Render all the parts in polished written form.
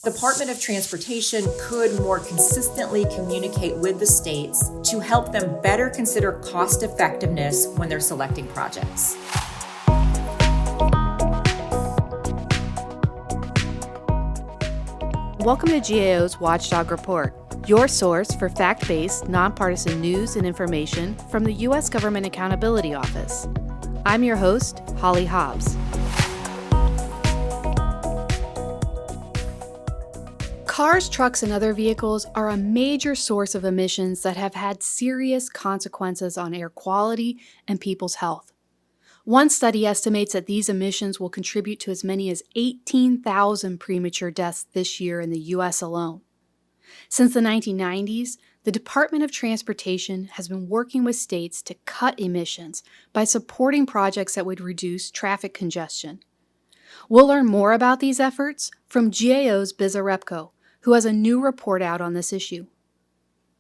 The Department of Transportation could more consistently communicate with the states to help them better consider cost effectiveness when they're selecting projects. Welcome to GAO's Watchdog Report, your source for fact-based, nonpartisan news and information from the U.S. Government Accountability Office. I'm your host, Holly Hobbs. Cars, trucks, and other vehicles are a major source of emissions that have had serious consequences on air quality and people's health. One study estimates that these emissions will contribute to as many as 18,000 premature deaths this year in the U.S. alone. Since the 1990s, the Department of Transportation has been working with states to cut emissions by supporting projects that would reduce traffic congestion. We'll learn more about these efforts from GAO's Biza Repko, who has a new report out on this issue.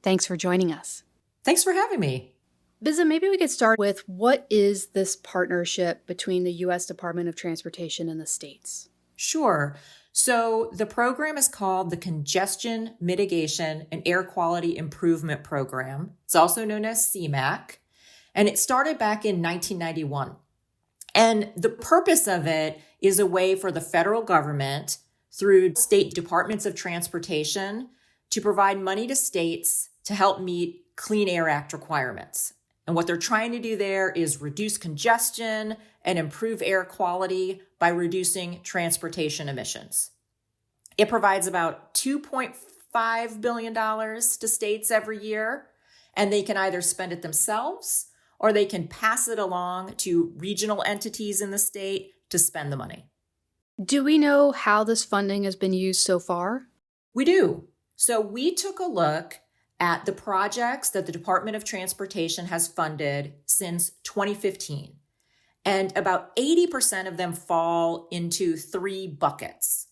Thanks for joining us. Thanks for having me. Biza, maybe we could start with what is this partnership between the U.S. Department of Transportation and the states? Sure. So the program is called the Congestion Mitigation and Air Quality Improvement Program. It's also known as CMAQ, and it started back in 1991. And the purpose of it is a way for the federal government, through state departments of transportation, to provide money to states to help meet Clean Air Act requirements. And what they're trying to do there is reduce congestion and improve air quality by reducing transportation emissions. It provides about $2.5 billion to states every year, and they can either spend it themselves or they can pass it along to regional entities in the state to spend the money. Do we know how this funding has been used so far? We do. So we took a look at the projects that the Department of Transportation has funded since 2015. And about 80% of them fall into three buckets.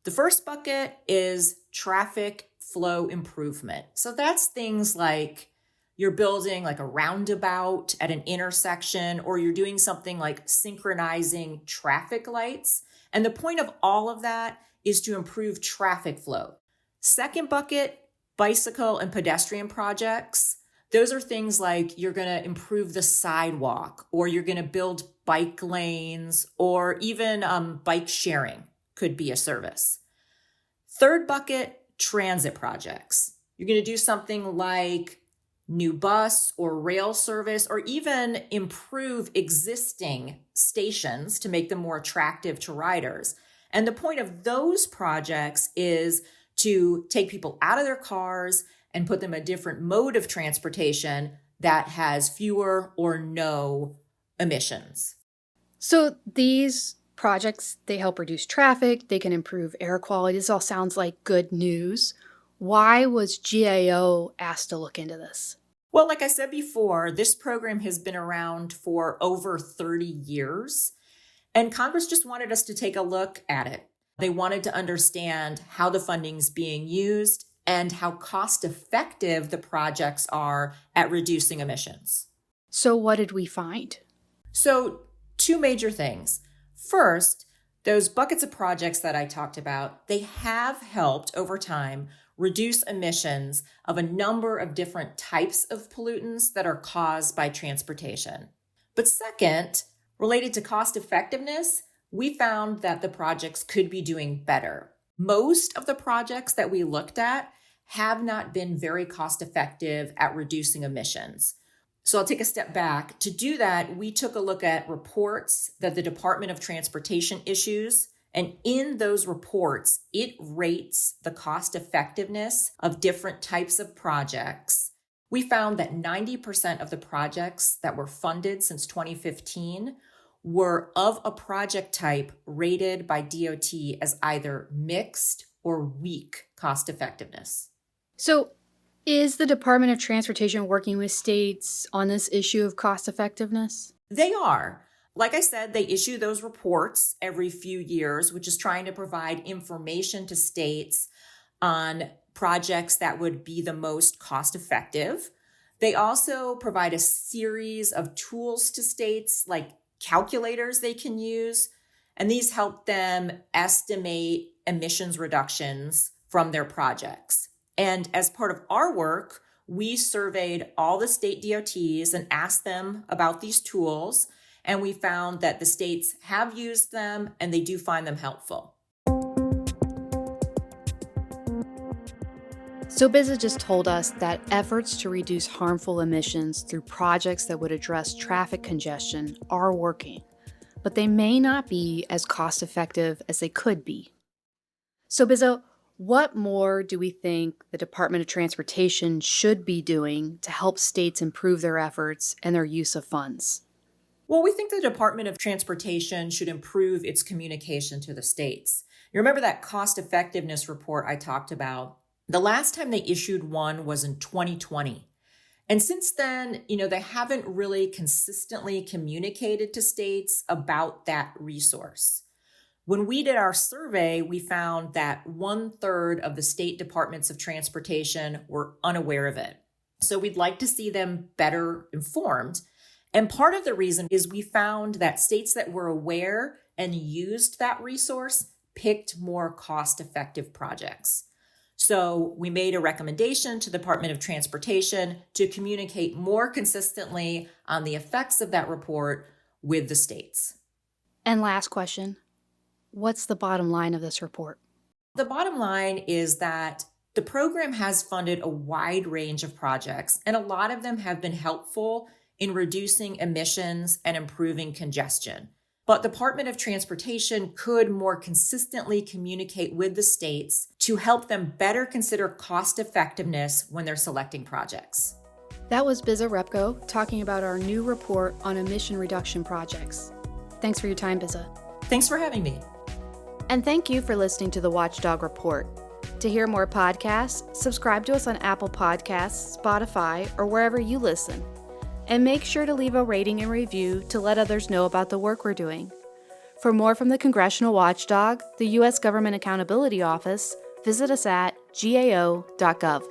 The first bucket is traffic flow improvement. So that's things like you're building like a roundabout at an intersection, or you're doing something like synchronizing traffic lights. And the point of all of that is to improve traffic flow. Second bucket, bicycle and pedestrian projects. Those are things like you're going to improve the sidewalk, or you're going to build bike lanes, or even bike sharing could be a service. Third bucket, transit projects. You're going to do something like new bus or rail service, or even improve existing stations to make them more attractive to riders. And the point of those projects is to take people out of their cars and put them in a different mode of transportation that has fewer or no emissions. So these projects, they help reduce traffic, they can improve air quality. This all sounds like good news. Why was GAO asked to look into this? Well, like I said before, this program has been around for over 30 years, and Congress just wanted us to take a look at it. They wanted to understand how the funding's being used and how cost effective the projects are at reducing emissions. So what did we find? So two major things. First, those buckets of projects that I talked about, they have helped over time reduce emissions of a number of different types of pollutants that are caused by transportation. But second, related to cost effectiveness, we found that the projects could be doing better. Most of the projects that we looked at have not been very cost effective at reducing emissions. So I'll take a step back. To do that, we took a look at reports that the Department of Transportation issues. And in those reports, it rates the cost effectiveness of different types of projects. We found that 90% of the projects that were funded since 2015 were of a project type rated by DOT as either mixed or weak cost effectiveness. So is the Department of Transportation working with states on this issue of cost effectiveness? They are. Like I said, they issue those reports every few years, which is trying to provide information to states on projects that would be the most cost effective. They also provide a series of tools to states, like calculators they can use, and these help them estimate emissions reductions from their projects. And as part of our work, we surveyed all the state DOTs and asked them about these tools. And we found that the states have used them and they do find them helpful. So Biza just told us that efforts to reduce harmful emissions through projects that would address traffic congestion are working, but they may not be as cost-effective as they could be. So Biza, what more do we think the Department of Transportation should be doing to help states improve their efforts and their use of funds? Well, we think the Department of Transportation should improve its communication to the states. You remember that cost effectiveness report I talked about? The last time they issued one was in 2020. And since then, they haven't really consistently communicated to states about that resource. When we did our survey, we found that 1/3 of the state departments of transportation were unaware of it. So we'd like to see them better informed. And part of the reason is we found that states that were aware and used that resource picked more cost-effective projects. So we made a recommendation to the Department of Transportation to communicate more consistently on the effects of that report with the states. And last question, what's the bottom line of this report? The bottom line is that the program has funded a wide range of projects, and a lot of them have been helpful in reducing emissions and improving congestion. But the Department of Transportation could more consistently communicate with the states to help them better consider cost effectiveness when they're selecting projects. That was Biza Repko talking about our new report on emission reduction projects. Thanks for your time, Biza. Thanks for having me. And thank you for listening to the Watchdog Report. To hear more podcasts, subscribe to us on Apple Podcasts, Spotify, or wherever you listen. And make sure to leave a rating and review to let others know about the work we're doing. For more from the Congressional Watchdog, the U.S. Government Accountability Office, visit us at gao.gov.